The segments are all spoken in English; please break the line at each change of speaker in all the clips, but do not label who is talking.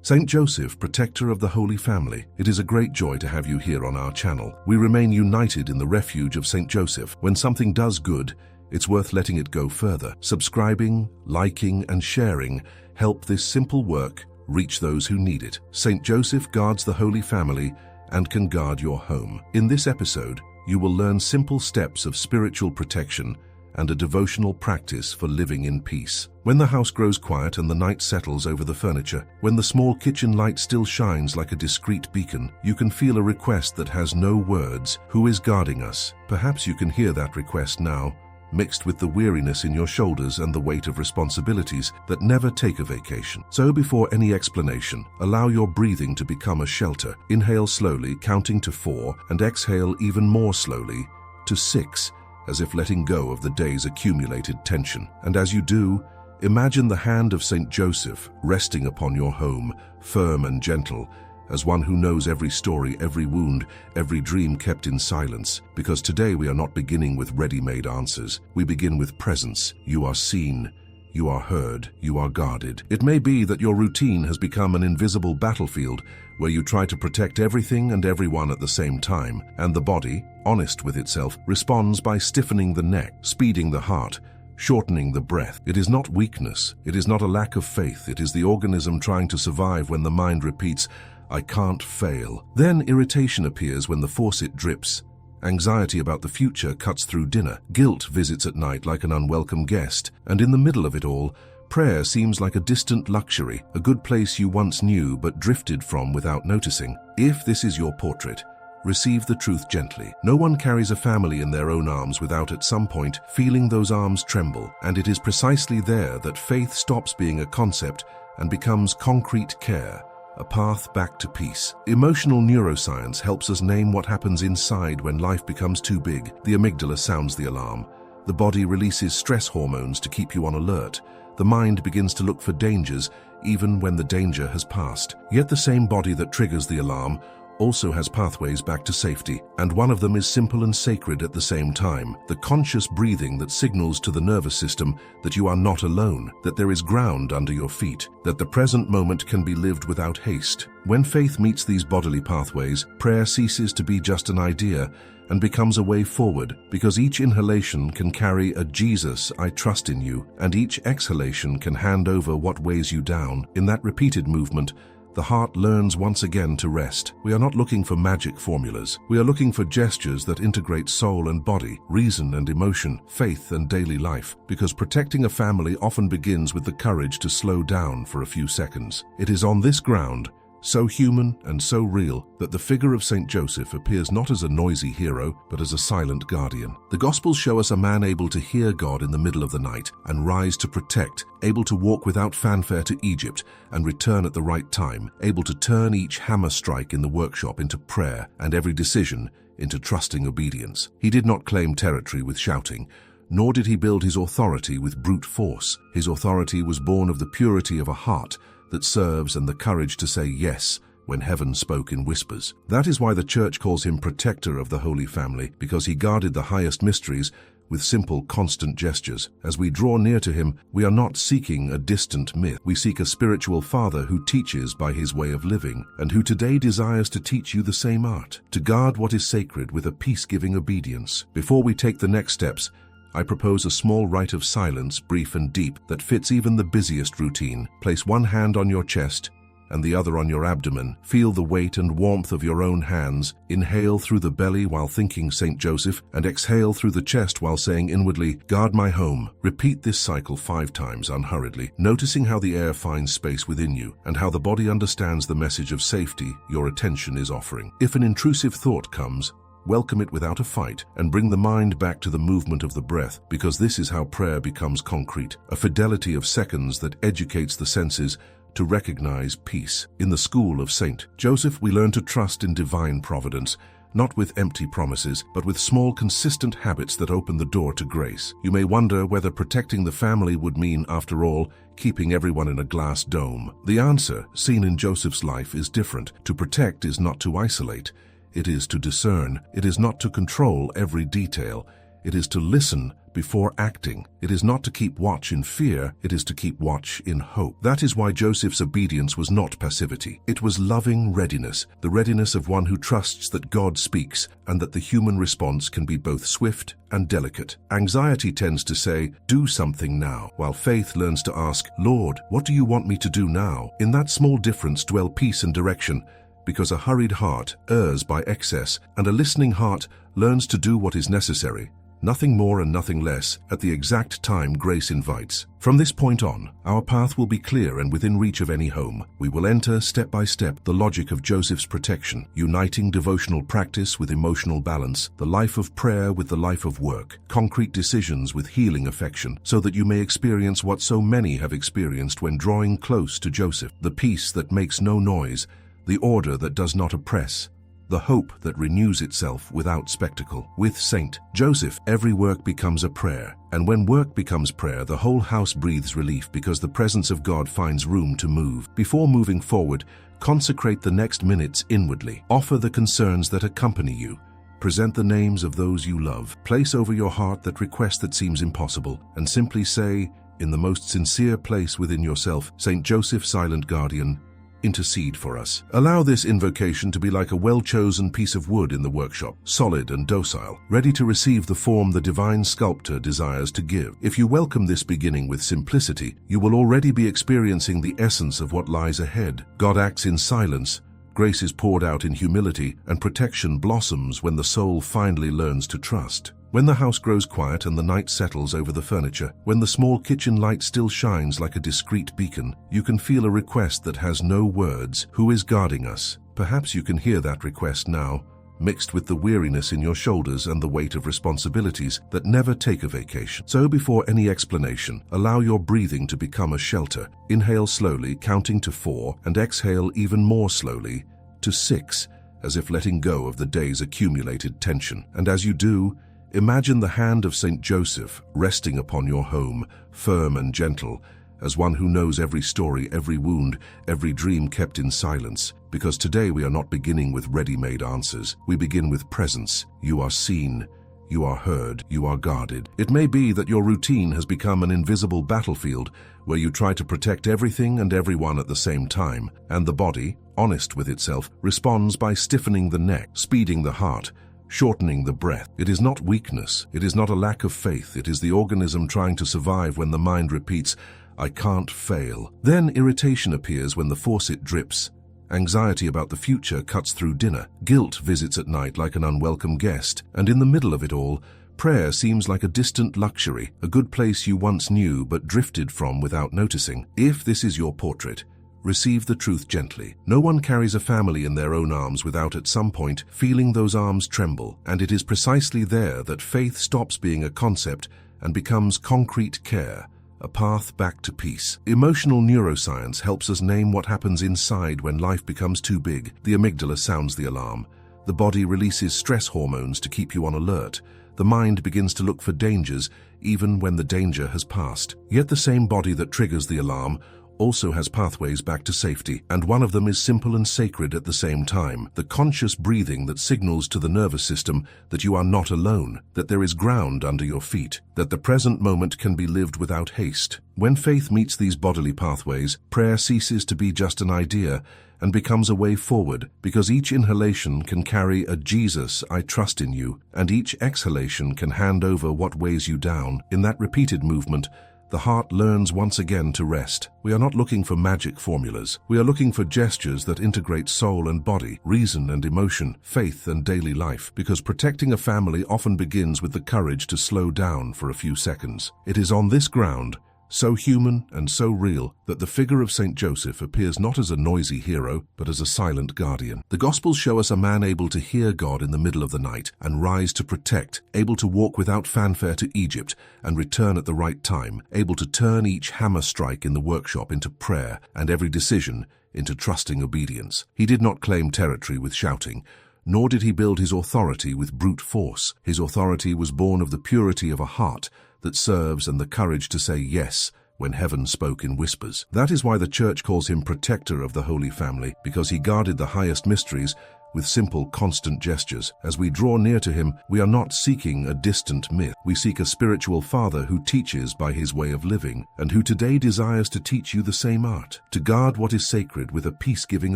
St. Joseph, protector of the Holy Family, it is a great joy to have you here on our channel. We remain united in the refuge of St. Joseph. When something does good, it's worth letting it go further. Subscribing, liking, and sharing help this simple work reach those who need it. St. Joseph guards the Holy Family and can guard your home. In this episode, you will learn simple steps of spiritual protection and a devotional practice for living in peace. When the house grows quiet and the night settles over the furniture, when the small kitchen light still shines like a discreet beacon, you can feel a request that has no words. Who is guarding us? Perhaps you can hear that request now, mixed with the weariness in your shoulders and the weight of responsibilities that never take a vacation. So before any explanation, allow your breathing to become a shelter. Inhale slowly, counting to 4, and exhale even more slowly, to 6, as if letting go of the day's accumulated tension. And as you do, imagine the hand of St. Joseph resting upon your home, firm and gentle, as one who knows every story, every wound, every dream kept in silence. Because today we are not beginning with ready-made answers. We begin with presence. You are seen, you are heard, you are guarded. It may be that your routine has become an invisible battlefield where you try to protect everything and everyone at the same time, and the body, honest with itself, responds by stiffening the neck, speeding the heart, shortening the breath. It is not weakness, it is not a lack of faith, it is the organism trying to survive when the mind repeats, "I can't fail." Then irritation appears when the faucet drips. Anxiety about the future cuts through dinner. Guilt visits at night like an unwelcome guest. And in the middle of it all, prayer seems like a distant luxury, a good place you once knew but drifted from without noticing. If this is your portrait, receive the truth gently. No one carries a family in their own arms without at some point feeling those arms tremble. And it is precisely there that faith stops being a concept and becomes concrete care. A path back to peace. Emotional neuroscience helps us name what happens inside when life becomes too big. The amygdala sounds the alarm. The body releases stress hormones to keep you on alert. The mind begins to look for dangers even when the danger has passed. Yet the same body that triggers the alarm also has pathways back to safety, and one of them is simple and sacred at the same time. The conscious breathing that signals to the nervous system that you are not alone, that there is ground under your feet, that the present moment can be lived without haste. When faith meets these bodily pathways, prayer ceases to be just an idea and becomes a way forward, because each inhalation can carry a "Jesus, I trust in you," and each exhalation can hand over what weighs you down. In that repeated movement, the heart learns once again to rest. We are not looking for magic formulas. We are looking for gestures that integrate soul and body, reason and emotion, faith and daily life. Because protecting a family often begins with the courage to slow down for a few seconds. It is on this ground, so human and so real, that the figure of St. Joseph appears not as a noisy hero, but as a silent guardian. The Gospels show us a man able to hear God in the middle of the night and rise to protect, able to walk without fanfare to Egypt and return at the right time, able to turn each hammer strike in the workshop into prayer and every decision into trusting obedience. He did not claim territory with shouting, nor did he build his authority with brute force. His authority was born of the purity of a heart that serves and the courage to say yes when heaven spoke in whispers. That is why the Church calls him protector of the Holy Family, because he guarded the highest mysteries with simple, constant gestures. As we draw near to him, we are not seeking a distant myth. We seek a spiritual father who teaches by his way of living, and who today desires to teach you the same art, to guard what is sacred with a peace-giving obedience. Before we take the next steps, I propose a small rite of silence, brief and deep, that fits even the busiest routine. Place one hand on your chest and the other on your abdomen. Feel the weight and warmth of your own hands. Inhale through the belly while thinking St. Joseph, and exhale through the chest while saying inwardly, "Guard my home." Repeat this cycle 5 times unhurriedly, noticing how the air finds space within you and how the body understands the message of safety your attention is offering. If an intrusive thought comes, welcome it without a fight and bring the mind back to the movement of the breath, because this is how prayer becomes concrete, a fidelity of seconds that educates the senses to recognize peace. In the school of St. Joseph, we learn to trust in divine providence, not with empty promises, but with small, consistent habits that open the door to grace. You may wonder whether protecting the family would mean, after all, keeping everyone in a glass dome. The answer, seen in Joseph's life, is different. To protect is not to isolate. It is to discern. It is not to control every detail. It is to listen before acting. It is not to keep watch in fear, it is to keep watch in hope. That is why Joseph's obedience was not passivity. It was loving readiness, the readiness of one who trusts that God speaks and that the human response can be both swift and delicate. Anxiety tends to say, "Do something now," while faith learns to ask, "Lord, what do you want me to do now?" In that small difference dwell peace and direction, because a hurried heart errs by excess, and a listening heart learns to do what is necessary, nothing more and nothing less, at the exact time grace invites. From this point on, our path will be clear and within reach of any home. We will enter, step by step, the logic of Joseph's protection, uniting devotional practice with emotional balance, the life of prayer with the life of work, concrete decisions with healing affection, so that you may experience what so many have experienced when drawing close to Joseph: the peace that makes no noise, the order that does not oppress, the hope that renews itself without spectacle. With St. Joseph, every work becomes a prayer, and when work becomes prayer, the whole house breathes relief because the presence of God finds room to move. Before moving forward, consecrate the next minutes inwardly. Offer the concerns that accompany you. Present the names of those you love. Place over your heart that request that seems impossible, and simply say, in the most sincere place within yourself, "St. Joseph, silent guardian, intercede for us." Allow this invocation to be like a well-chosen piece of wood in the workshop, solid and docile, ready to receive the form the divine sculptor desires to give. If you welcome this beginning with simplicity, you will already be experiencing the essence of what lies ahead. God acts in silence, grace is poured out in humility, and protection blossoms when the soul finally learns to trust. When the house grows quiet and the night settles over the furniture, when the small kitchen light still shines like a discreet beacon, you can feel a request that has no words. Who is guarding us? Perhaps you can hear that request now, mixed with the weariness in your shoulders and the weight of responsibilities that never take a vacation. So before any explanation, allow your breathing to become a shelter. Inhale slowly, counting to 4, and exhale even more slowly, to 6, as if letting go of the day's accumulated tension. And as you do, imagine the hand of St. Joseph resting upon your home, firm and gentle, as one who knows every story, every wound, every dream kept in silence. Because today we are not beginning with ready-made answers. We begin with presence. You are seen, you are heard, you are guarded. It may be that your routine has become an invisible battlefield where you try to protect everything and everyone at the same time, and the body, honest with itself, responds by stiffening the neck, speeding the heart, shortening the breath. It is not weakness, it is not a lack of faith, it is the organism trying to survive when the mind repeats, "I can't fail." Then irritation appears when the faucet drips. Anxiety about the future cuts through dinner. Guilt visits at night like an unwelcome guest. And in the middle of it all, prayer seems like a distant luxury, a good place you once knew but drifted from without noticing. If this is your portrait, receive the truth gently. No one carries a family in their own arms without at some point feeling those arms tremble, and it is precisely there that faith stops being a concept and becomes concrete care, a path back to peace. Emotional neuroscience helps us name what happens inside when life becomes too big. The amygdala sounds the alarm. The body releases stress hormones to keep you on alert. The mind begins to look for dangers even when the danger has passed. Yet the same body that triggers the alarm also has pathways back to safety, and one of them is simple and sacred at the same time. The conscious breathing that signals to the nervous system that you are not alone, that there is ground under your feet, that the present moment can be lived without haste. When faith meets these bodily pathways, prayer ceases to be just an idea and becomes a way forward, because each inhalation can carry a "Jesus, I trust in you," and each exhalation can hand over what weighs you down. In that repeated movement, the heart learns once again to rest. We are not looking for magic formulas. We are looking for gestures that integrate soul and body, reason and emotion, faith and daily life, because protecting a family often begins with the courage to slow down for a few seconds. It is on this ground, so human and so real, that the figure of St. Joseph appears not as a noisy hero, but as a silent guardian. The Gospels show us a man able to hear God in the middle of the night and rise to protect, able to walk without fanfare to Egypt and return at the right time, able to turn each hammer strike in the workshop into prayer and every decision into trusting obedience. He did not claim territory with shouting, nor did he build his authority with brute force. His authority was born of the purity of a heart that serves and the courage to say yes when heaven spoke in whispers. That is why the Church calls him protector of the Holy Family, because he guarded the highest mysteries with simple, constant gestures. As we draw near to him, we are not seeking a distant myth. We seek a spiritual Father who teaches by his way of living, and who today desires to teach you the same art, to guard what is sacred with a peace-giving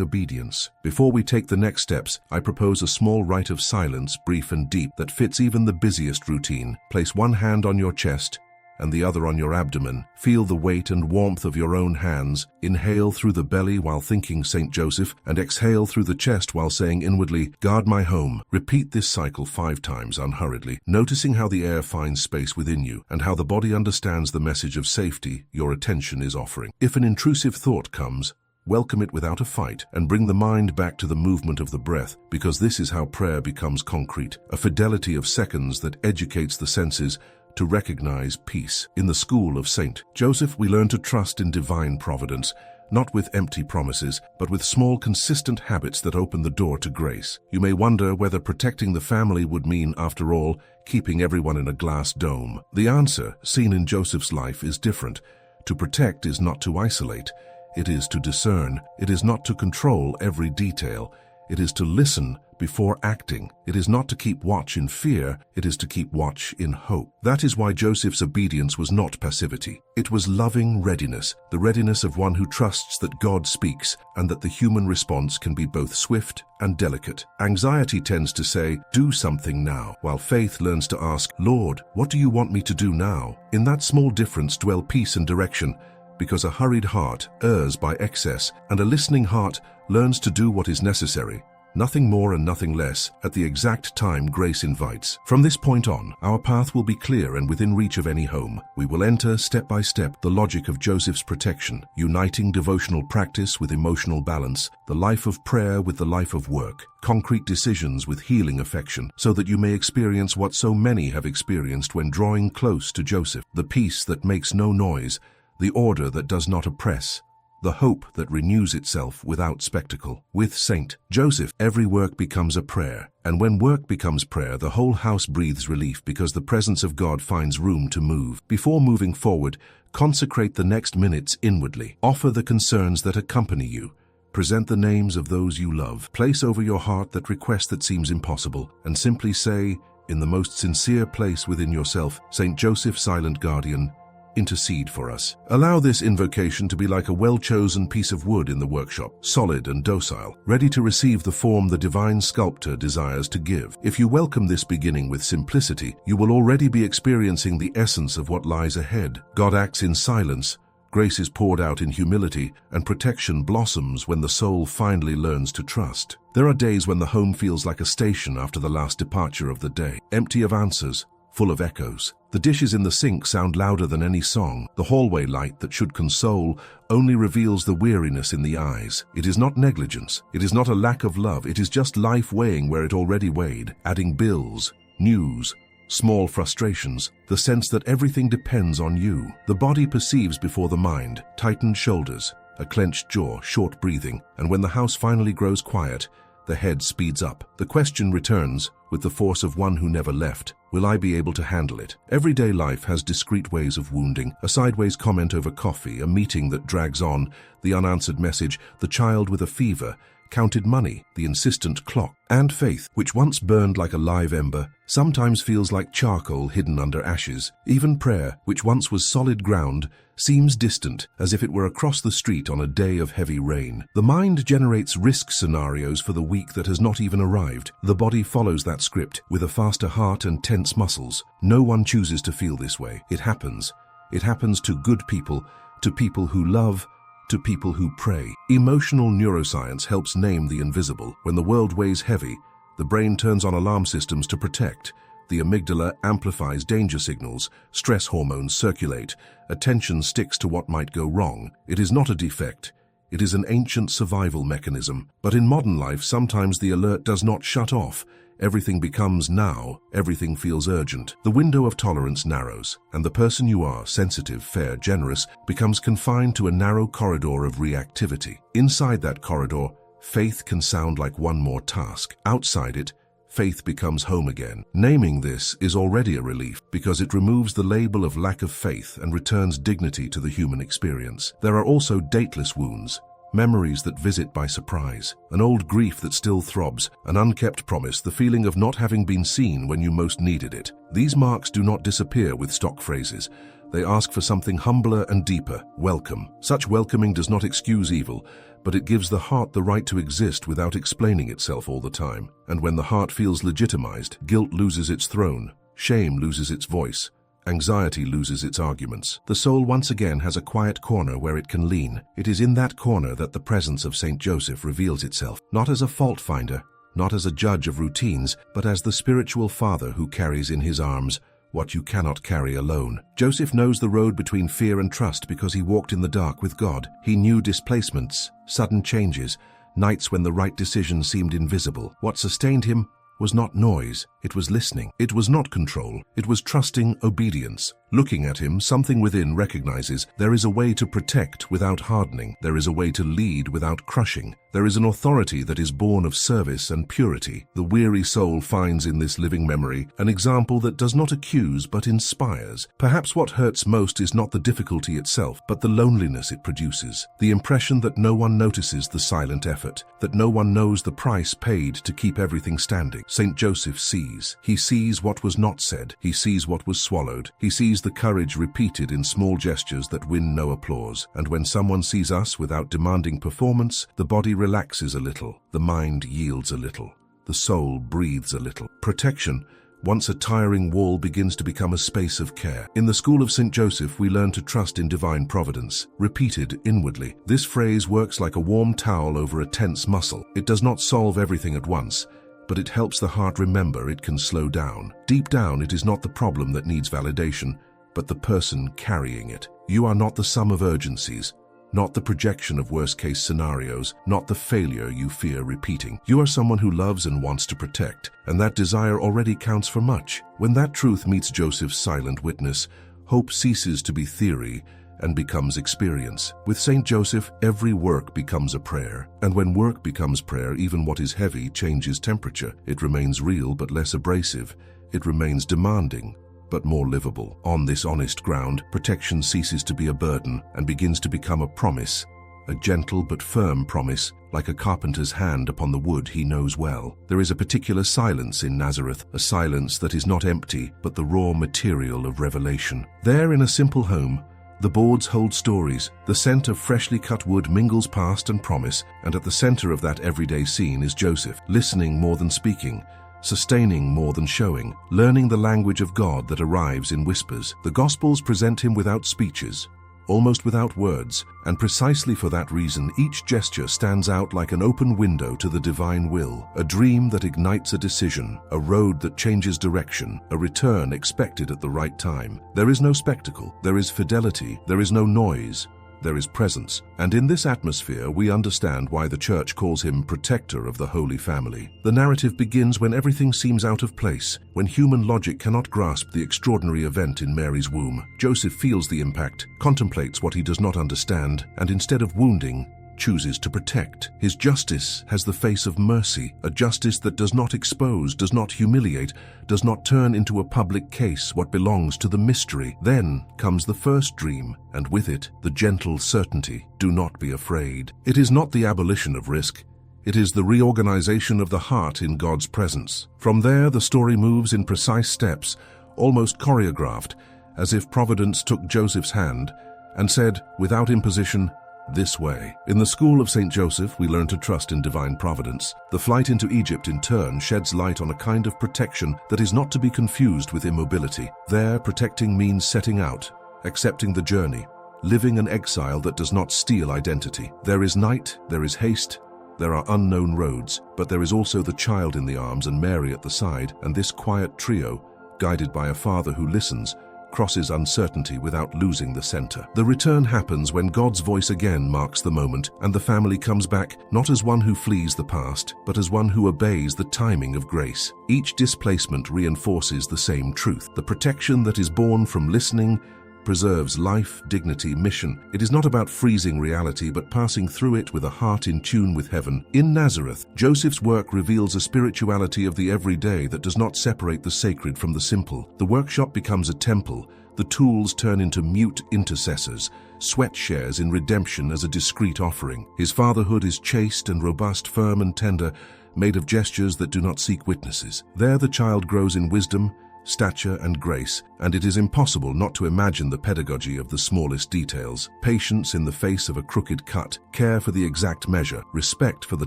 obedience. Before we take the next steps, I propose a small rite of silence, brief and deep, that fits even the busiest routine. Place one hand on your chest and the other on your abdomen. Feel the weight and warmth of your own hands. Inhale through the belly while thinking St. Joseph, and exhale through the chest while saying inwardly, "Guard my home." Repeat this cycle 5 times unhurriedly, noticing how the air finds space within you and how the body understands the message of safety your attention is offering. If an intrusive thought comes, welcome it without a fight and bring the mind back to the movement of the breath, because this is how prayer becomes concrete, a fidelity of seconds that educates the senses to recognize peace. In the school of St. Joseph, we learn to trust in divine providence, not with empty promises, but with small, consistent habits that open the door to grace. You may wonder whether protecting the family would mean, after all, keeping everyone in a glass dome. The answer, seen in Joseph's life, is different. To protect is not to isolate. It is to discern. It is not to control every detail. It is to listen before acting. It is not to keep watch in fear, it is to keep watch in hope. That is why Joseph's obedience was not passivity. It was loving readiness, the readiness of one who trusts that God speaks and that the human response can be both swift and delicate. Anxiety tends to say, "Do something now," while faith learns to ask, "Lord, what do you want me to do now?" In that small difference dwell peace and direction, because a hurried heart errs by excess, and a listening heart learns to do what is necessary, nothing more and nothing less, at the exact time grace invites. From this point on, our path will be clear and within reach of any home. We will enter, step by step, the logic of Joseph's protection, uniting devotional practice with emotional balance, the life of prayer with the life of work, concrete decisions with healing affection, so that you may experience what so many have experienced when drawing close to Joseph: the peace that makes no noise, the order that does not oppress, the hope that renews itself without spectacle. With St. Joseph, every work becomes a prayer, and when work becomes prayer, the whole house breathes relief because the presence of God finds room to move. Before moving forward, consecrate the next minutes inwardly. Offer the concerns that accompany you. Present the names of those you love. Place over your heart that request that seems impossible, and simply say, in the most sincere place within yourself, "St. Joseph, silent guardian, intercede for us." Allow this invocation to be like a well-chosen piece of wood in the workshop, solid and docile, ready to receive the form the divine sculptor desires to give. If you welcome this beginning with simplicity, you will already be experiencing the essence of what lies ahead. God acts in silence, grace is poured out in humility, and protection blossoms when the soul finally learns to trust. There are days when the home feels like a station after the last departure of the day, empty of answers, full of echoes. The dishes in the sink sound louder than any song. The hallway light that should console only reveals the weariness in the eyes. It is not negligence. It is not a lack of love. It is just life weighing where it already weighed, adding bills, news, small frustrations, the sense that everything depends on you. The body perceives before the mind, tightened shoulders, a clenched jaw, short breathing, and when the house finally grows quiet, the head speeds up. The question returns, with the force of one who never left: will I be able to handle it? Everyday life has discreet ways of wounding: a sideways comment over coffee, a meeting that drags on, the unanswered message, the child with a fever, counted money, the insistent clock. And faith, which once burned like a live ember, sometimes feels like charcoal hidden under ashes. Even prayer, which once was solid ground, seems distant, as if it were across the street on a day of heavy rain. The mind generates risk scenarios for the week that has not even arrived. The body follows that script, with a faster heart and tense muscles. No one chooses to feel this way. It happens. It happens to good people, to people who love, to people who pray. Emotional neuroscience helps name the invisible. When the world weighs heavy, the brain turns on alarm systems to protect. The amygdala amplifies danger signals, stress hormones circulate, attention sticks to what might go wrong. It is not a defect. It is an ancient survival mechanism. But in modern life, sometimes the alert does not shut off. Everything becomes now, everything feels urgent. The window of tolerance narrows, and the person you are, sensitive, fair, generous, becomes confined to a narrow corridor of reactivity. Inside that corridor, faith can sound like one more task. Outside it, faith becomes home again. Naming this is already a relief, because it removes the label of lack of faith and returns dignity to the human experience. There are also dateless wounds, memories that visit by surprise, an old grief that still throbs, an unkept promise, the feeling of not having been seen when you most needed it. These marks do not disappear with stock phrases. They ask for something humbler and deeper: welcome. Such welcoming does not excuse evil, but it gives the heart the right to exist without explaining itself all the time. And when the heart feels legitimized, guilt loses its throne, shame loses its voice, anxiety loses its arguments. The soul once again has a quiet corner where it can lean. It is in that corner that the presence of St. Joseph reveals itself, not as a fault finder, not as a judge of routines, but as the spiritual father who carries in his arms what you cannot carry alone. Joseph knows the road between fear and trust because he walked in the dark with God. He knew displacements, sudden changes, nights when the right decision seemed invisible. What sustained him was not noise, it was listening. It was not control, it was trusting obedience. Looking at him, something within recognizes there is a way to protect without hardening. There is a way to lead without crushing. There is an authority that is born of service and purity. The weary soul finds in this living memory an example that does not accuse but inspires. Perhaps what hurts most is not the difficulty itself, but the loneliness it produces. The impression that no one notices the silent effort, that no one knows the price paid to keep everything standing. St. Joseph sees. He sees what was not said. He sees what was swallowed. He sees the courage repeated in small gestures that win no applause. And when someone sees us without demanding performance, the body relaxes a little, the mind yields a little, the soul breathes a little. Protection, once a tiring wall, begins to become a space of care. In the school of St. Joseph, we learn to trust in divine providence, repeated inwardly. This phrase works like a warm towel over a tense muscle. It does not solve everything at once, but it helps the heart remember it can slow down. Deep down, it is not the problem that needs validation, but the person carrying it. You are not the sum of urgencies, not the projection of worst-case scenarios, not the failure you fear repeating. You are someone who loves and wants to protect, and that desire already counts for much. When that truth meets Joseph's silent witness, hope ceases to be theory and becomes experience. With St. Joseph, every work becomes a prayer. And when work becomes prayer, even what is heavy changes temperature. It remains real but less abrasive. It remains demanding but more livable. On this honest ground, protection ceases to be a burden and begins to become a promise, a gentle but firm promise, like a carpenter's hand upon the wood he knows well. There is a particular silence in Nazareth, a silence that is not empty, but the raw material of revelation. There, in a simple home, the boards hold stories. The scent of freshly cut wood mingles past and promise, and at the center of that everyday scene is Joseph, listening more than speaking, sustaining more than showing, learning the language of God that arrives in whispers. The Gospels present him without speeches, almost without words, and precisely for that reason each gesture stands out like an open window to the divine will, a dream that ignites a decision, a road that changes direction, a return expected at the right time. There is no spectacle, there is fidelity, there is no noise, there is presence. And in this atmosphere, we understand why the Church calls him protector of the Holy Family. The narrative begins when everything seems out of place, when human logic cannot grasp the extraordinary event in Mary's womb. Joseph feels the impact, contemplates what he does not understand, and instead of wounding, chooses to protect. His justice has the face of mercy, a justice that does not expose, does not humiliate, does not turn into a public case what belongs to the mystery. Then comes the first dream, and with it, the gentle certainty: do not be afraid. It is not the abolition of risk, it is the reorganization of the heart in God's presence. From there, the story moves in precise steps, almost choreographed, as if Providence took Joseph's hand and said, without imposition, this way. In the school of St. Joseph, we learn to trust in divine providence. The flight into Egypt, in turn, sheds light on a kind of protection that is not to be confused with immobility. There, protecting means setting out, accepting the journey, living an exile that does not steal identity. There is night, there is haste, there are unknown roads, but there is also the child in the arms and Mary at the side, and this quiet trio, guided by a father who listens, crosses uncertainty without losing the center. The return happens when God's voice again marks the moment, and the family comes back not as one who flees the past, but as one who obeys the timing of grace. Each displacement reinforces the same truth. The protection that is born from listening preserves life, dignity, mission. It is not about freezing reality, but passing through it with a heart in tune with heaven. In Nazareth, Joseph's work reveals a spirituality of the everyday that does not separate the sacred from the simple. The workshop becomes a temple, the The tools turn into mute intercessors, sweat shares in redemption as a discreet offering. His fatherhood is chaste and robust, firm and tender, made of gestures that do not seek witnesses. There the child grows in wisdom, stature and grace, and it is impossible not to imagine the pedagogy of the smallest details. Patience in the face of a crooked cut, care for the exact measure, respect for the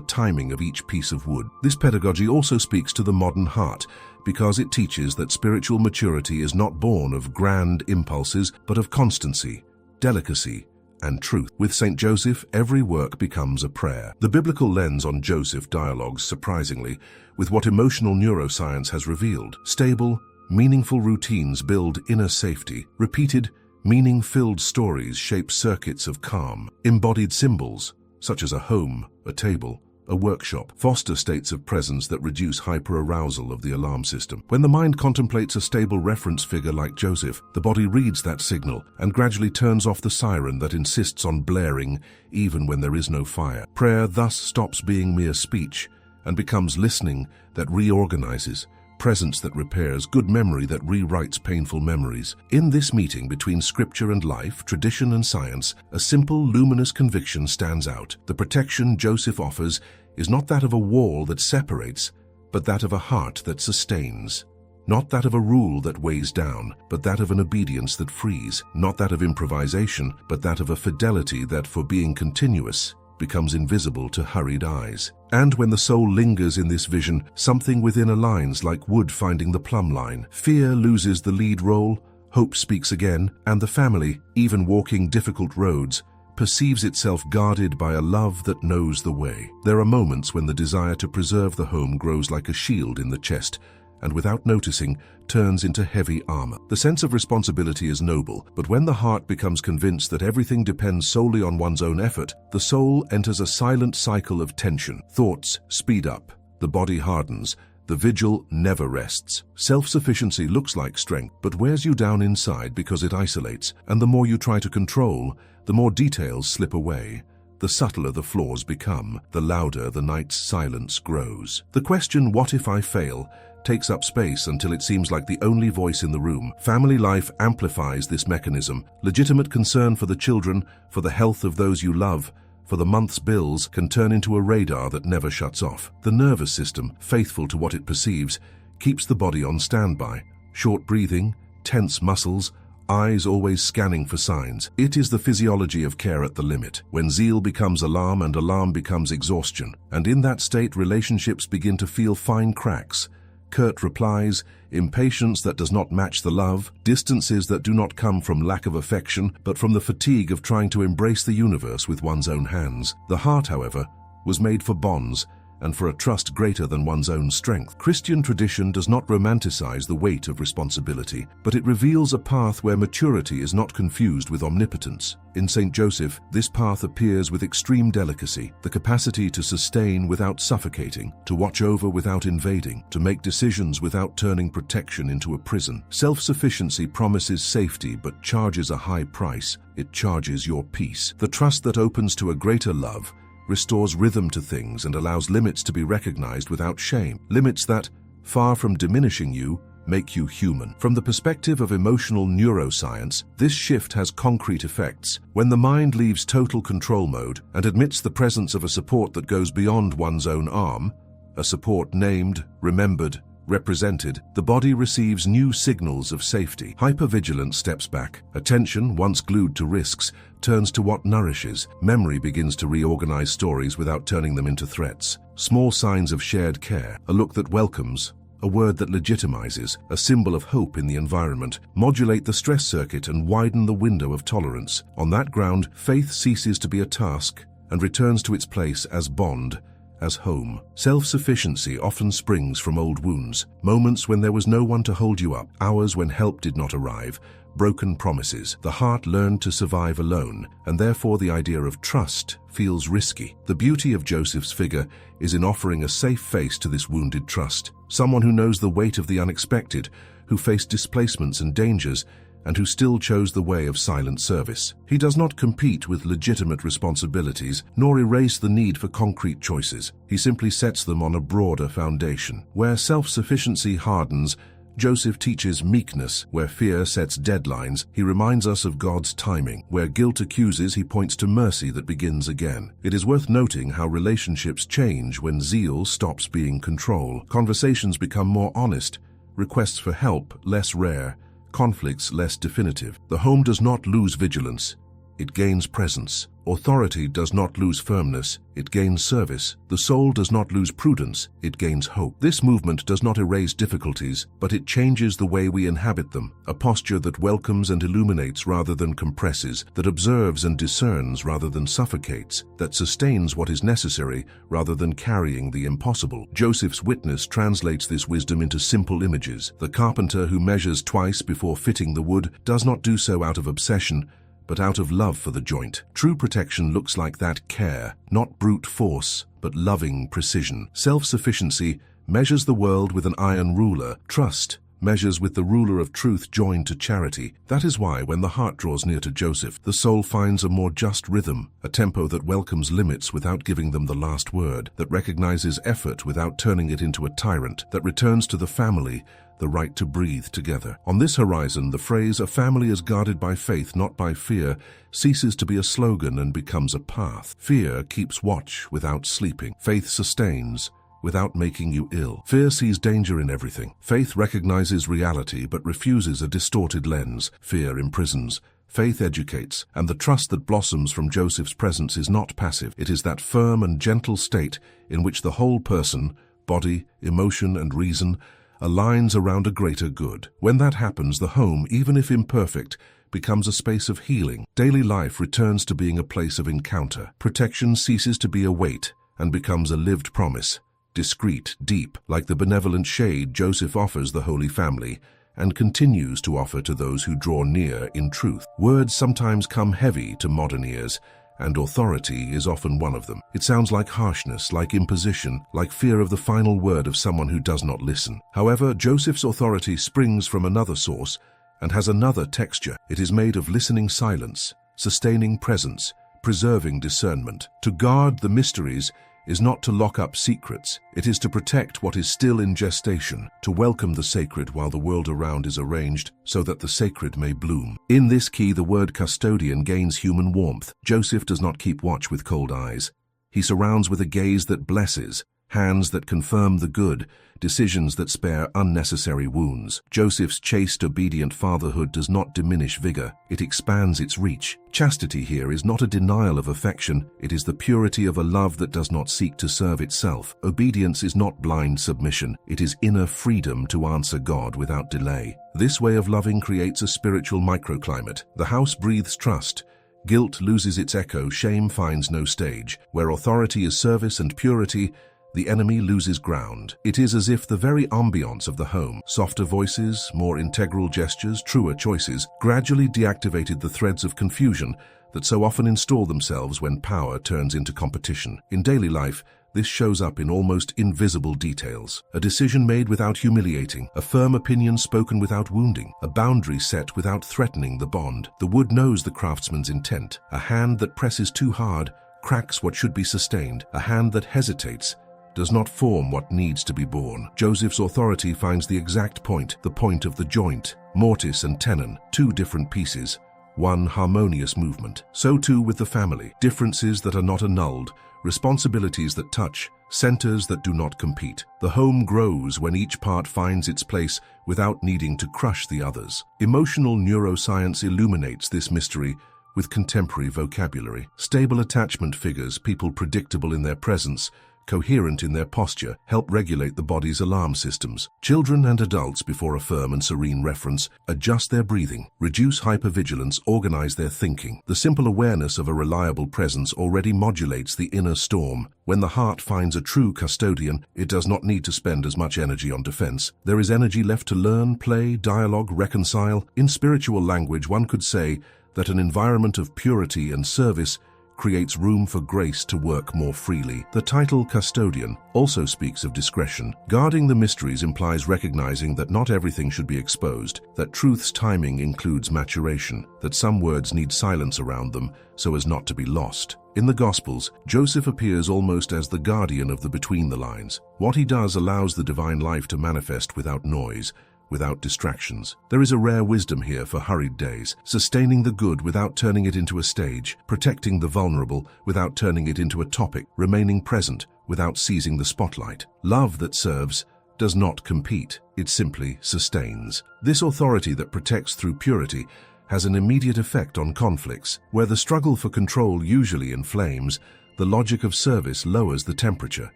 timing of each piece of wood. This pedagogy also speaks to the modern heart, because it teaches that spiritual maturity is not born of grand impulses, but of constancy, delicacy, and truth. With St. Joseph, every work becomes a prayer. The biblical lens on Joseph dialogues, surprisingly, with what emotional neuroscience has revealed. Stable, meaningful routines build inner safety. Repeated, meaning-filled stories shape circuits of calm. Embodied symbols, such as a home, a table, a workshop, foster states of presence that reduce hyperarousal of the alarm system. When the mind contemplates a stable reference figure like Joseph, the body reads that signal and gradually turns off the siren that insists on blaring even when there is no fire. Prayer thus stops being mere speech and becomes listening that reorganizes, presence that repairs, good memory that rewrites painful memories. In this meeting between scripture and life, tradition and science, a simple, luminous conviction stands out. The protection Joseph offers is not that of a wall that separates, but that of a heart that sustains. Not that of a rule that weighs down, but that of an obedience that frees. Not that of improvisation, but that of a fidelity that, for being continuous, becomes invisible to hurried eyes. And when the soul lingers in this vision, something within aligns like wood finding the plumb line. Fear loses the lead role, hope speaks again, and the family, even walking difficult roads, perceives itself guarded by a love that knows the way. There are moments when the desire to preserve the home grows like a shield in the chest, and without noticing, turns into heavy armor. The sense of responsibility is noble, but when the heart becomes convinced that everything depends solely on one's own effort, the soul enters a silent cycle of tension. Thoughts speed up, the body hardens, the vigil never rests. Self-sufficiency looks like strength, but wears you down inside because it isolates, and the more you try to control, the more details slip away. The subtler the flaws become, the louder the night's silence grows. The question, "What if I fail?" takes up space until it seems like the only voice in the room. Family life amplifies this mechanism. Legitimate concern for the children, for the health of those you love, for the month's bills, can turn into a radar that never shuts off. The nervous system, faithful to what it perceives, keeps the body on standby. Short breathing, tense muscles, eyes always scanning for signs. It is the physiology of care at the limit, when zeal becomes alarm and alarm becomes exhaustion. And in that state, relationships begin to feel fine cracks. Curt replies, impatience that does not match the love, distances that do not come from lack of affection, but from the fatigue of trying to embrace the universe with one's own hands. The heart, however, was made for bonds and for a trust greater than one's own strength. Christian tradition does not romanticize the weight of responsibility, but it reveals a path where maturity is not confused with omnipotence. In St. Joseph, this path appears with extreme delicacy, the capacity to sustain without suffocating, to watch over without invading, to make decisions without turning protection into a prison. Self-sufficiency promises safety but charges a high price. It charges your peace. The trust that opens to a greater love restores rhythm to things and allows limits to be recognized without shame. Limits that, far from diminishing you, make you human. From the perspective of emotional neuroscience, this shift has concrete effects. When the mind leaves total control mode and admits the presence of a support that goes beyond one's own arm, a support named, remembered, represented, the body receives new signals of safety. Hypervigilance steps back. Attention, once glued to risks, turns to what nourishes. Memory begins to reorganize stories without turning them into threats. Small signs of shared care, a look that welcomes, a word that legitimizes, a symbol of hope in the environment, modulate the stress circuit and widen the window of tolerance. On that ground, faith ceases to be a task and returns to its place as bond, as home. Self-sufficiency often springs from old wounds, moments when there was no one to hold you up, hours when help did not arrive, broken promises. The heart learned to survive alone, and therefore the idea of trust feels risky. The beauty of Joseph's figure is in offering a safe face to this wounded trust, someone who knows the weight of the unexpected, who faced displacements and dangers, and who still chose the way of silent service. He does not compete with legitimate responsibilities, nor erase the need for concrete choices. He simply sets them on a broader foundation. Where self-sufficiency hardens, Joseph teaches meekness. Where fear sets deadlines, he reminds us of God's timing. Where guilt accuses, he points to mercy that begins again. It is worth noting how relationships change when zeal stops being control. Conversations become more honest, requests for help less rare, conflicts less definitive. The home does not lose vigilance, it gains presence. Authority does not lose firmness, it gains service. The soul does not lose prudence, it gains hope. This movement does not erase difficulties, but it changes the way we inhabit them. A posture that welcomes and illuminates rather than compresses, that observes and discerns rather than suffocates, that sustains what is necessary rather than carrying the impossible. Joseph's witness translates this wisdom into simple images. The carpenter who measures twice before fitting the wood does not do so out of obsession, but out of love for the joint. True protection looks like that care, not brute force, but loving precision. Self-sufficiency measures the world with an iron ruler. Trust measures with the ruler of truth joined to charity. That is why, when the heart draws near to Joseph, the soul finds a more just rhythm, a tempo that welcomes limits without giving them the last word, that recognizes effort without turning it into a tyrant, that returns to the family the right to breathe together. On this horizon, the phrase, "a family is guarded by faith, not by fear," ceases to be a slogan and becomes a path. Fear keeps watch without sleeping. Faith sustains without making you ill. Fear sees danger in everything. Faith recognizes reality but refuses a distorted lens. Fear imprisons. Faith educates, and the trust that blossoms from Joseph's presence is not passive. It is that firm and gentle state in which the whole person, body, emotion, and reason aligns around a greater good. When that happens, the home, even if imperfect, becomes a space of healing. Daily life returns to being a place of encounter. Protection ceases to be a weight and becomes a lived promise. Discreet, deep, like the benevolent shade Joseph offers the Holy Family and continues to offer to those who draw near in truth. Words sometimes come heavy to modern ears, and authority is often one of them. It sounds like harshness, like imposition, like fear of the final word of someone who does not listen. However, Joseph's authority springs from another source and has another texture. It is made of listening silence, sustaining presence, preserving discernment. To guard the mysteries is not to lock up secrets, it is to protect what is still in gestation, to welcome the sacred while the world around is arranged, so that the sacred may bloom. In this key, the word custodian gains human warmth. Joseph does not keep watch with cold eyes. He surrounds with a gaze that blesses, hands that confirm the good, decisions that spare unnecessary wounds. Joseph's chaste, obedient fatherhood does not diminish vigor, it expands its reach. Chastity here is not a denial of affection, it is the purity of a love that does not seek to serve itself. Obedience is not blind submission, it is inner freedom to answer God without delay. This way of loving creates a spiritual microclimate. The house breathes trust. Guilt loses its echo, shame finds no stage. Where authority is service and purity, the enemy loses ground. It is as if the very ambience of the home, softer voices, more integral gestures, truer choices, gradually deactivated the threads of confusion that so often install themselves when power turns into competition. In daily life, this shows up in almost invisible details. A decision made without humiliating, a firm opinion spoken without wounding, a boundary set without threatening the bond. The wood knows the craftsman's intent. A hand that presses too hard cracks what should be sustained. A hand that hesitates does not form what needs to be born. Joseph's authority finds the exact point, the point of the joint, mortise and tenon, two different pieces, one harmonious movement. So too with the family, differences that are not annulled, responsibilities that touch, centers that do not compete. The home grows when each part finds its place without needing to crush the others. Emotional neuroscience illuminates this mystery with contemporary vocabulary. Stable attachment figures, people predictable in their presence, coherent in their posture, help regulate the body's alarm systems. Children and adults, before a firm and serene reference, adjust their breathing, reduce hypervigilance, organize their thinking. The simple awareness of a reliable presence already modulates the inner storm. When the heart finds a true custodian, it does not need to spend as much energy on defense. There is energy left to learn, play, dialogue, reconcile. In spiritual language, one could say that an environment of purity and service creates room for grace to work more freely. The title custodian also speaks of discretion. Guarding the mysteries implies recognizing that not everything should be exposed, that truth's timing includes maturation, that some words need silence around them so as not to be lost. In the Gospels, Joseph appears almost as the guardian of the between the lines. What he does allows the divine life to manifest without noise, without distractions. There is a rare wisdom here for hurried days, sustaining the good without turning it into a stage, protecting the vulnerable without turning it into a topic, remaining present without seizing the spotlight. Love that serves does not compete, it simply sustains. This authority that protects through purity has an immediate effect on conflicts. Where the struggle for control usually inflames, the logic of service lowers the temperature.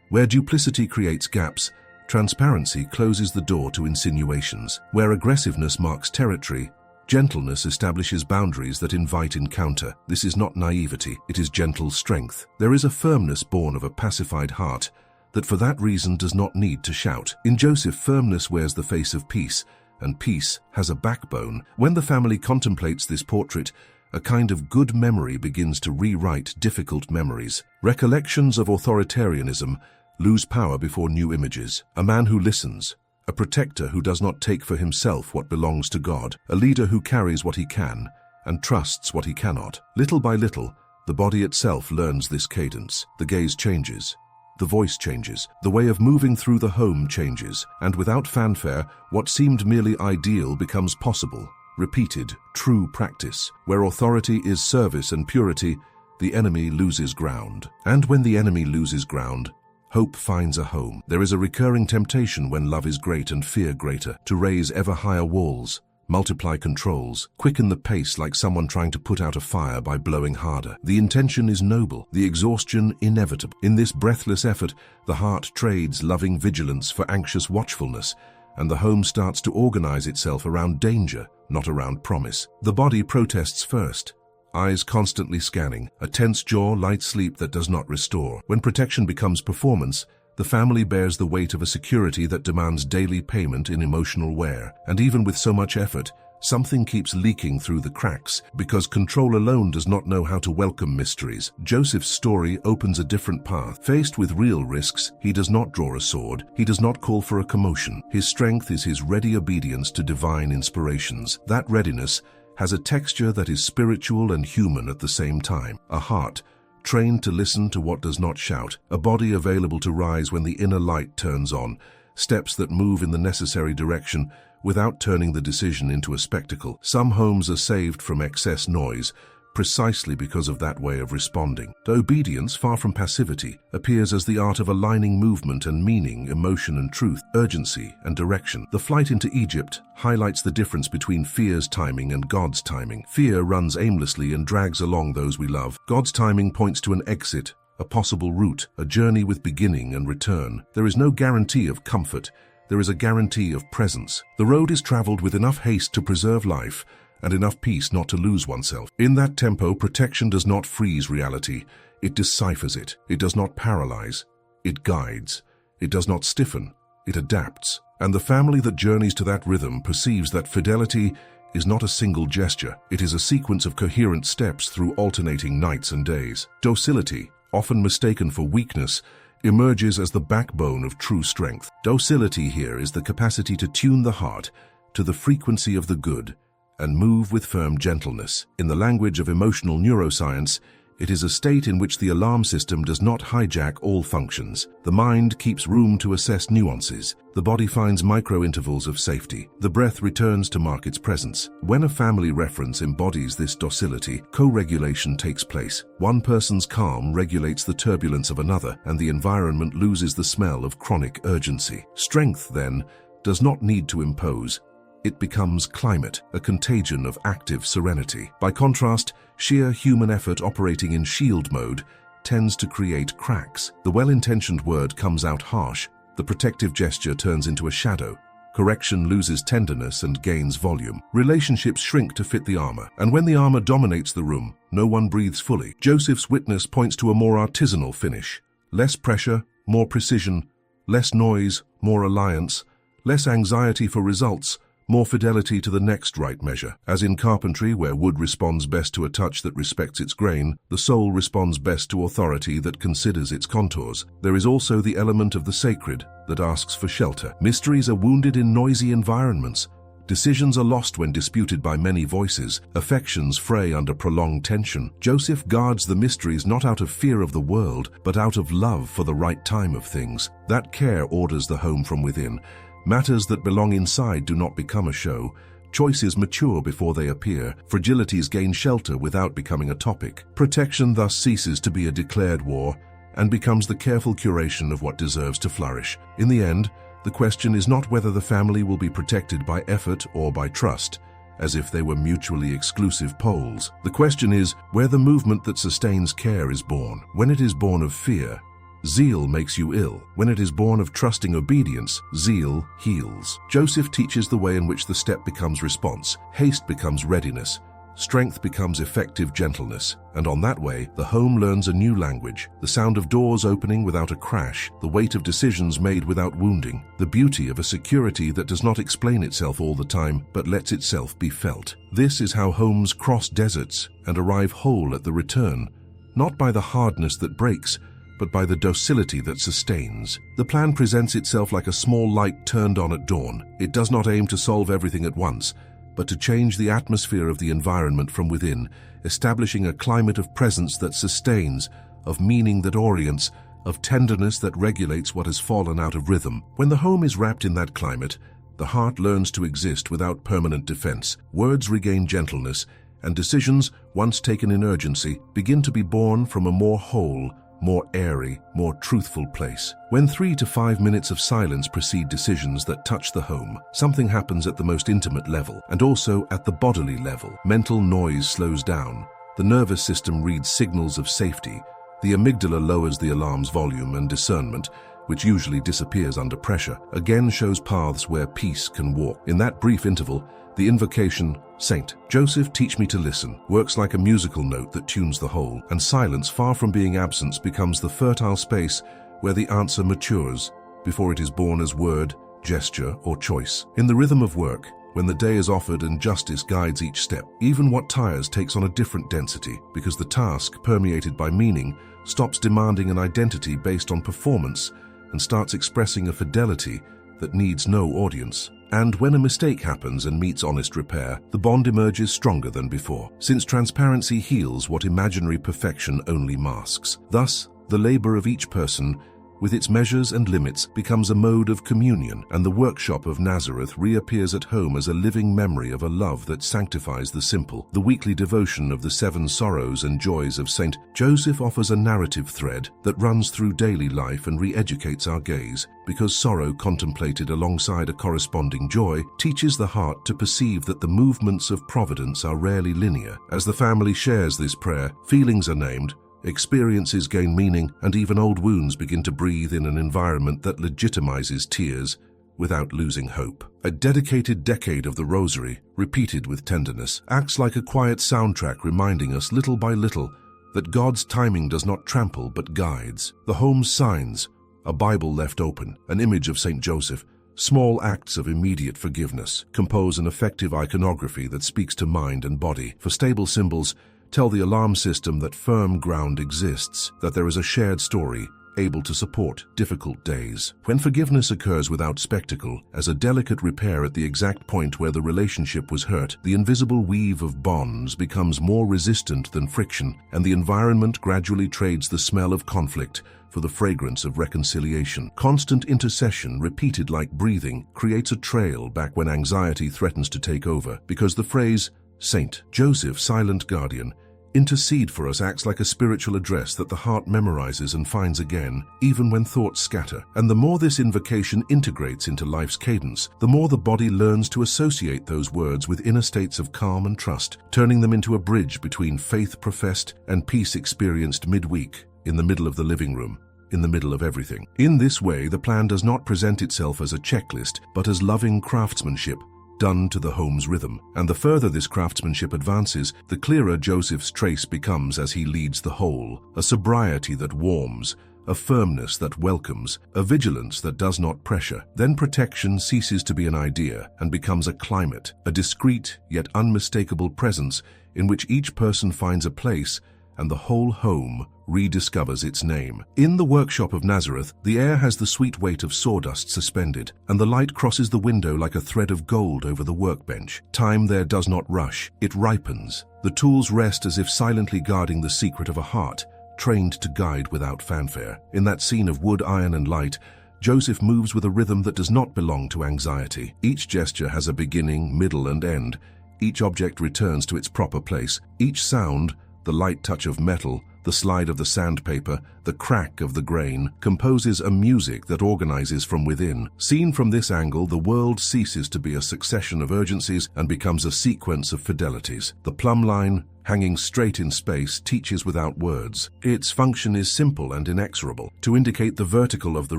Where duplicity creates gaps, transparency closes the door to insinuations. Where aggressiveness marks territory, gentleness establishes boundaries that invite encounter. This is not naivety, it is gentle strength. There is a firmness born of a pacified heart that for that reason does not need to shout. In Joseph, firmness wears the face of peace, and peace has a backbone. When the family contemplates this portrait, a kind of good memory begins to rewrite difficult memories. Recollections of authoritarianism lose power before new images. A man who listens, a protector who does not take for himself what belongs to God, a leader who carries what he can and trusts what he cannot. Little by little, the body itself learns this cadence. The gaze changes, the voice changes, the way of moving through the home changes, and without fanfare, what seemed merely ideal becomes possible. Repeated, true practice. Where authority is service and purity, the enemy loses ground. And when the enemy loses ground, hope finds a home. There is a recurring temptation when love is great and fear greater, to raise ever higher walls, multiply controls, quicken the pace like someone trying to put out a fire by blowing harder. The intention is noble, the exhaustion inevitable. In this breathless effort, the heart trades loving vigilance for anxious watchfulness, and the home starts to organize itself around danger, not around promise. The body protests first, eyes constantly scanning, a tense jaw, light sleep that does not restore. When protection becomes performance, the family bears the weight of a security that demands daily payment in emotional wear. And even with so much effort, something keeps leaking through the cracks, because control alone does not know how to welcome mysteries. Joseph's story opens a different path. Faced with real risks, he does not draw a sword, he does not call for a commotion. His strength is his ready obedience to divine inspirations. That readiness has a texture that is spiritual and human at the same time. A heart trained to listen to what does not shout, a body available to rise when the inner light turns on, steps that move in the necessary direction without turning the decision into a spectacle. Some homes are saved from excess noise precisely because of that way of responding. Obedience, far from passivity, appears as the art of aligning movement and meaning, emotion and truth, urgency and direction. The flight into Egypt highlights the difference between fear's timing and God's timing. Fear runs aimlessly and drags along those we love. God's timing points to an exit, a possible route, a journey with beginning and return. There is no guarantee of comfort. There is a guarantee of presence. The road is traveled with enough haste to preserve life and enough peace not to lose oneself. In that tempo, protection does not freeze reality. It deciphers it. It does not paralyze. It guides. It does not stiffen. It adapts. And the family that journeys to that rhythm perceives that fidelity is not a single gesture. It is a sequence of coherent steps through alternating nights and days. Docility, often mistaken for weakness, emerges as the backbone of true strength. Docility here is the capacity to tune the heart to the frequency of the good and move with firm gentleness. In the language of emotional neuroscience, it is a state in which the alarm system does not hijack all functions. The mind keeps room to assess nuances. The body finds micro-intervals of safety. The breath returns to mark its presence. When a family reference embodies this docility, co-regulation takes place. One person's calm regulates the turbulence of another, and the environment loses the smell of chronic urgency. Strength, then, does not need to impose. It becomes climate, a contagion of active serenity. By contrast, sheer human effort operating in shield mode tends to create cracks. The well-intentioned word comes out harsh. The protective gesture turns into a shadow. Correction loses tenderness and gains volume. Relationships shrink to fit the armor, and when the armor dominates the room, no one breathes fully. Joseph's witness points to a more artisanal finish. Less pressure, more precision, less noise, more alliance, less anxiety for results, more fidelity to the next right measure. As in carpentry, where wood responds best to a touch that respects its grain, the soul responds best to authority that considers its contours. There is also the element of the sacred that asks for shelter. Mysteries are wounded in noisy environments. Decisions are lost when disputed by many voices. Affections fray under prolonged tension. Joseph guards the mysteries not out of fear of the world, but out of love for the right time of things. That care orders the home from within, Matters that belong inside do not become a show. Choices mature before they appear. Fragilities gain shelter without becoming a topic. Protection thus ceases to be a declared war and becomes the careful curation of what deserves to flourish. In the end, the question is not whether the family will be protected by effort or by trust, as if they were mutually exclusive poles. The question is where the movement that sustains care is born. When it is born of fear, zeal makes you ill. When it is born of trusting obedience, zeal heals. Joseph teaches the way in which the step becomes response, haste becomes readiness, strength becomes effective gentleness, and on that way, the home learns a new language, the sound of doors opening without a crash, the weight of decisions made without wounding, the beauty of a security that does not explain itself all the time, but lets itself be felt. This is how homes cross deserts and arrive whole at the return, not by the hardness that breaks, but by the docility that sustains. The plan presents itself like a small light turned on at dawn. It does not aim to solve everything at once, but to change the atmosphere of the environment from within, establishing a climate of presence that sustains, of meaning that orients, of tenderness that regulates what has fallen out of rhythm. When the home is wrapped in that climate, the heart learns to exist without permanent defense. Words regain gentleness, and decisions, once taken in urgency, begin to be born from a more whole, more airy, more truthful place. When 3 to 5 minutes of silence precede decisions that touch the home, something happens at the most intimate level, and also at the bodily level. Mental noise slows down. The nervous system reads signals of safety. The amygdala lowers the alarm's volume, and discernment, which usually disappears under pressure, again shows paths where peace can walk. In that brief interval, the invocation, "Saint Joseph, teach me to listen," works like a musical note that tunes the whole, and silence, far from being absence, becomes the fertile space where the answer matures before it is born as word, gesture, or choice. In the rhythm of work, when the day is offered and justice guides each step, even what tires takes on a different density, because the task, permeated by meaning, stops demanding an identity based on performance and starts expressing a fidelity that needs no audience. And when a mistake happens and meets honest repair, the bond emerges stronger than before, since transparency heals what imaginary perfection only masks. Thus, the labor of each person, with its measures and limits, becomes a mode of communion, and the workshop of Nazareth reappears at home as a living memory of a love that sanctifies the simple. The weekly devotion of the 7 sorrows and joys of St. Joseph offers a narrative thread that runs through daily life and re-educates our gaze, because sorrow contemplated alongside a corresponding joy teaches the heart to perceive that the movements of providence are rarely linear. As the family shares this prayer, feelings are named, experiences gain meaning, and even old wounds begin to breathe in an environment that legitimizes tears without losing hope. A dedicated decade of the Rosary, repeated with tenderness, acts like a quiet soundtrack reminding us little by little that God's timing does not trample but guides. The home's signs, a Bible left open, an image of St. Joseph, small acts of immediate forgiveness, compose an effective iconography that speaks to mind and body. For stable symbols, tell the alarm system that firm ground exists, that there is a shared story able to support difficult days. When forgiveness occurs without spectacle, as a delicate repair at the exact point where the relationship was hurt, the invisible weave of bonds becomes more resistant than friction, and the environment gradually trades the smell of conflict for the fragrance of reconciliation. Constant intercession, repeated like breathing, creates a trail back when anxiety threatens to take over, because the phrase, "St. Joseph, silent guardian, intercede for us," acts like a spiritual address that the heart memorizes and finds again, even when thoughts scatter. And the more this invocation integrates into life's cadence, the more the body learns to associate those words with inner states of calm and trust, turning them into a bridge between faith professed and peace experienced midweek, in the middle of the living room, in the middle of everything. In this way, the plan does not present itself as a checklist, but as loving craftsmanship, done to the home's rhythm. And the further this craftsmanship advances, the clearer Joseph's trace becomes as he leads the whole, a sobriety that warms, a firmness that welcomes, a vigilance that does not pressure. Then protection ceases to be an idea and becomes a climate, a discreet yet unmistakable presence in which each person finds a place and the whole home rediscovers its name. In the workshop of Nazareth, the air has the sweet weight of sawdust suspended, and the light crosses the window like a thread of gold over the workbench. Time there does not rush, it ripens. The tools rest as if silently guarding the secret of a heart, trained to guide without fanfare. In that scene of wood, iron, and light, Joseph moves with a rhythm that does not belong to anxiety. Each gesture has a beginning, middle, and end. Each object returns to its proper place. Each sound, the light touch of metal, the slide of the sandpaper, the crack of the grain, composes a music that organizes from within. Seen from this angle, the world ceases to be a succession of urgencies and becomes a sequence of fidelities. The plumb line, hanging straight in space, teaches without words. Its function is simple and inexorable, to indicate the vertical of the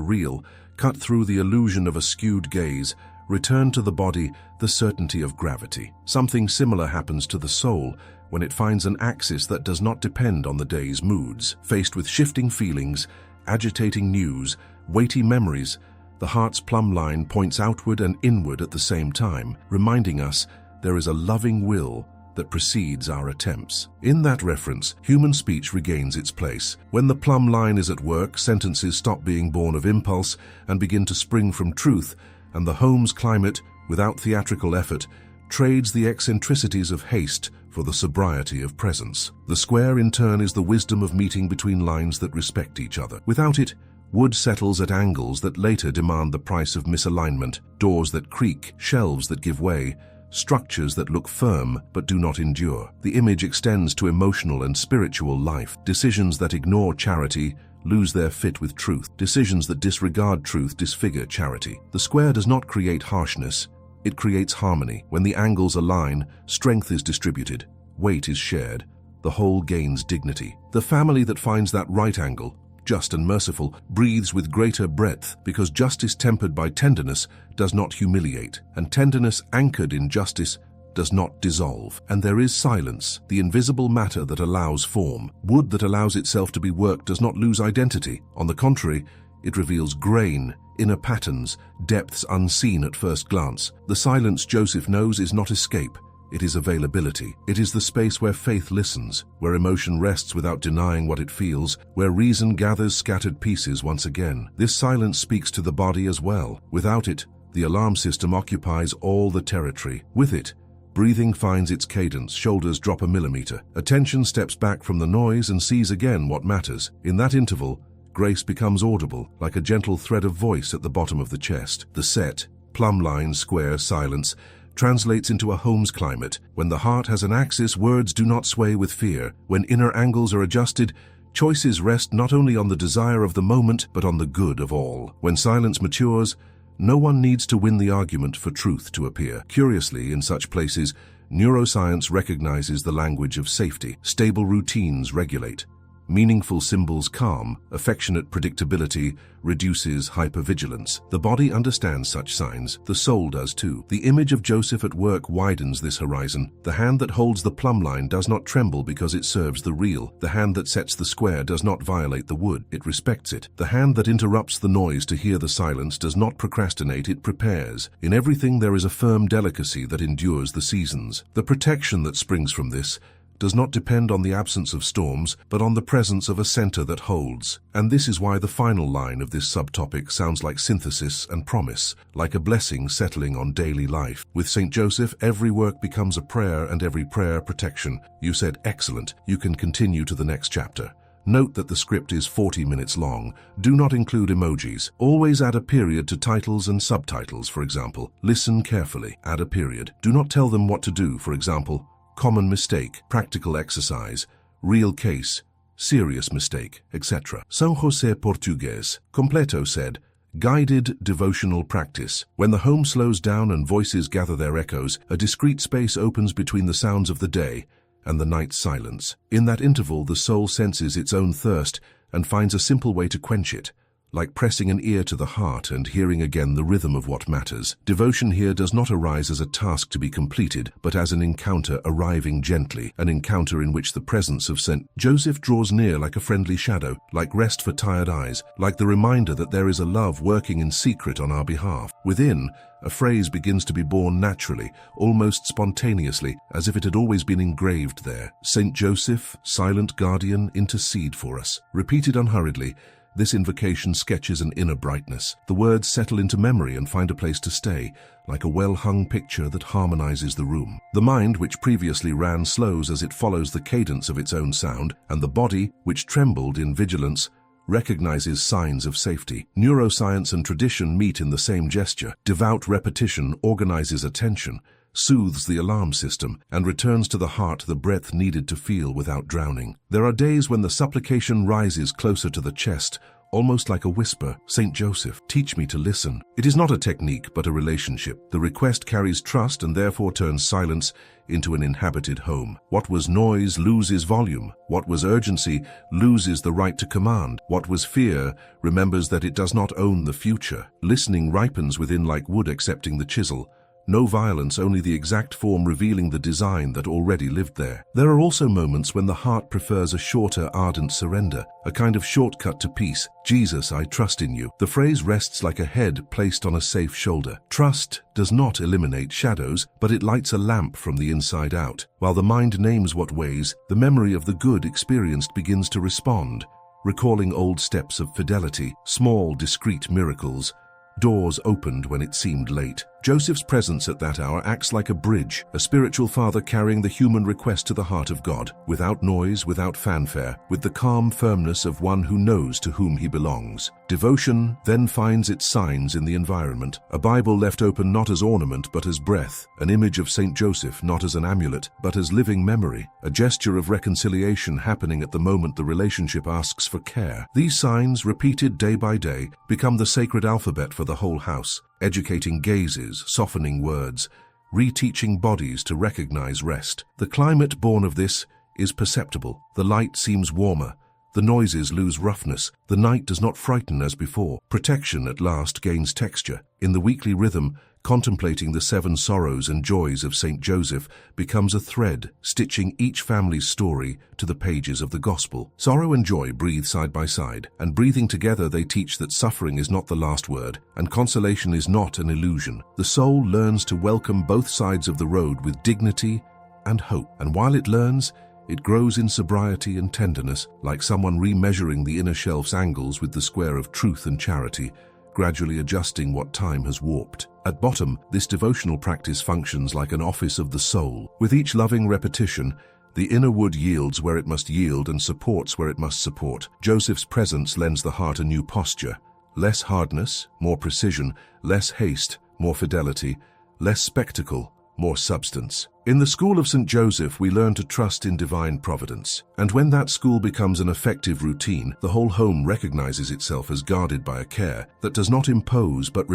real, cut through the illusion of a skewed gaze, return to the body the certainty of gravity. Something similar happens to the soul when it finds an axis that does not depend on the day's moods. Faced with shifting feelings, agitating news, weighty memories, the heart's plumb line points outward and inward at the same time, reminding us there is a loving will that precedes our attempts. In that reference, human speech regains its place. When the plumb line is at work, sentences stop being born of impulse and begin to spring from truth, and the home's climate, without theatrical effort, trades the eccentricities of haste for the sobriety of presence. The square, in turn, is the wisdom of meeting between lines that respect each other. Without it, wood settles at angles that later demand the price of misalignment, doors that creak, shelves that give way, structures that look firm but do not endure. The image extends to emotional and spiritual life. Decisions that ignore charity lose their fit with truth. Decisions that disregard truth disfigure charity. The square does not create harshness, it creates harmony. When the angles align, strength is distributed, weight is shared, the whole gains dignity. The family that finds that right angle, just and merciful, breathes with greater breadth, because justice tempered by tenderness does not humiliate, and tenderness anchored in justice does not dissolve. And there is silence, the invisible matter that allows form. Wood that allows itself to be worked does not lose identity. On the contrary, it reveals grain, inner patterns, depths unseen at first glance. The silence Joseph knows is not escape, it is availability. It is the space where faith listens, where emotion rests without denying what it feels, where reason gathers scattered pieces once again. This silence speaks to the body as well. Without it, the alarm system occupies all the territory. With it, breathing finds its cadence, shoulders drop a millimeter. Attention steps back from the noise and sees again what matters. In that interval, grace becomes audible, like a gentle thread of voice at the bottom of the chest. The set, plumb line, square, silence, translates into a home's climate. When the heart has an axis, words do not sway with fear. When inner angles are adjusted, choices rest not only on the desire of the moment, but on the good of all. When silence matures, no one needs to win the argument for truth to appear. Curiously, in such places, neuroscience recognizes the language of safety. Stable routines regulate. Meaningful symbols calm, affectionate predictability reduces hypervigilance. The body understands such signs, the soul does too. The image of Joseph at work widens this horizon. The hand that holds the plumb line does not tremble because it serves the real. The hand that sets the square does not violate the wood, it respects it. The hand that interrupts the noise to hear the silence does not procrastinate, it prepares. In everything there is a firm delicacy that endures the seasons. The protection that springs from this does not depend on the absence of storms, but on the presence of a center that holds. And this is why the final line of this subtopic sounds like synthesis and promise, like a blessing settling on daily life. With St. Joseph, every work becomes a prayer and every prayer protection. You said excellent. You can continue to the next chapter. Note that the script is 40 minutes long. Do not include emojis. Always add a period to titles and subtitles, for example. Listen carefully. Add a period. Do not tell them what to do, for example. Common mistake, practical exercise, real case, serious mistake, etc. St.Joseph Português, completo said, guided devotional practice. When the home slows down and voices gather their echoes, a discreet space opens between the sounds of the day and the night's silence. In that interval, the soul senses its own thirst and finds a simple way to quench it, like pressing an ear to the heart and hearing again the rhythm of what matters. Devotion here does not arise as a task to be completed, but as an encounter arriving gently, an encounter in which the presence of St. Joseph draws near like a friendly shadow, like rest for tired eyes, like the reminder that there is a love working in secret on our behalf. Within, a phrase begins to be born naturally, almost spontaneously, as if it had always been engraved there. St. Joseph, silent guardian, intercede for us. Repeated unhurriedly, this invocation sketches an inner brightness. The words settle into memory and find a place to stay, like a well-hung picture that harmonizes the room. The mind, which previously ran, slows as it follows the cadence of its own sound, and the body, which trembled in vigilance, recognizes signs of safety. Neuroscience and tradition meet in the same gesture. Devout repetition organizes attention, soothes the alarm system, and returns to the heart the breath needed to feel without drowning. There are days when the supplication rises closer to the chest, almost like a whisper. St. Joseph, teach me to listen. It is not a technique, but a relationship. The request carries trust and therefore turns silence into an inhabited home. What was noise loses volume. What was urgency loses the right to command. What was fear remembers that it does not own the future. Listening ripens within like wood accepting the chisel. No violence, only the exact form revealing the design that already lived there. There are also moments when the heart prefers a shorter, ardent surrender, a kind of shortcut to peace. Jesus, I trust in you. The phrase rests like a head placed on a safe shoulder. Trust does not eliminate shadows, but it lights a lamp from the inside out. While the mind names what weighs, the memory of the good experienced begins to respond, recalling old steps of fidelity, small, discreet miracles. Doors opened when it seemed late. Joseph's presence at that hour acts like a bridge, a spiritual father carrying the human request to the heart of God, without noise, without fanfare, with the calm firmness of one who knows to whom he belongs. Devotion then finds its signs in the environment. A Bible left open not as ornament but as breath, an image of St. Joseph not as an amulet but as living memory, a gesture of reconciliation happening at the moment the relationship asks for care. These signs, repeated day by day, become the sacred alphabet for the whole house, educating gazes, softening words, reteaching bodies to recognize rest. The climate born of this is perceptible. The light seems warmer. The noises lose roughness. The night does not frighten as before. Protection at last gains texture. In the weekly rhythm, contemplating the 7 sorrows and joys of St. Joseph becomes a thread, stitching each family's story to the pages of the Gospel. Sorrow and joy breathe side by side, and breathing together they teach that suffering is not the last word, and consolation is not an illusion. The soul learns to welcome both sides of the road with dignity and hope, and while it learns, it grows in sobriety and tenderness, like someone remeasuring the inner shelf's angles with the square of truth and charity, gradually adjusting what time has warped. At bottom, this devotional practice functions like an office of the soul. With each loving repetition, the inner wood yields where it must yield and supports where it must support. Joseph's presence lends the heart a new posture. Less hardness, more precision; less haste, more fidelity; less spectacle, more substance. In the school of St. Joseph, we learn to trust in divine providence. And when that school becomes an effective routine, the whole home recognizes itself as guarded by a care that does not impose but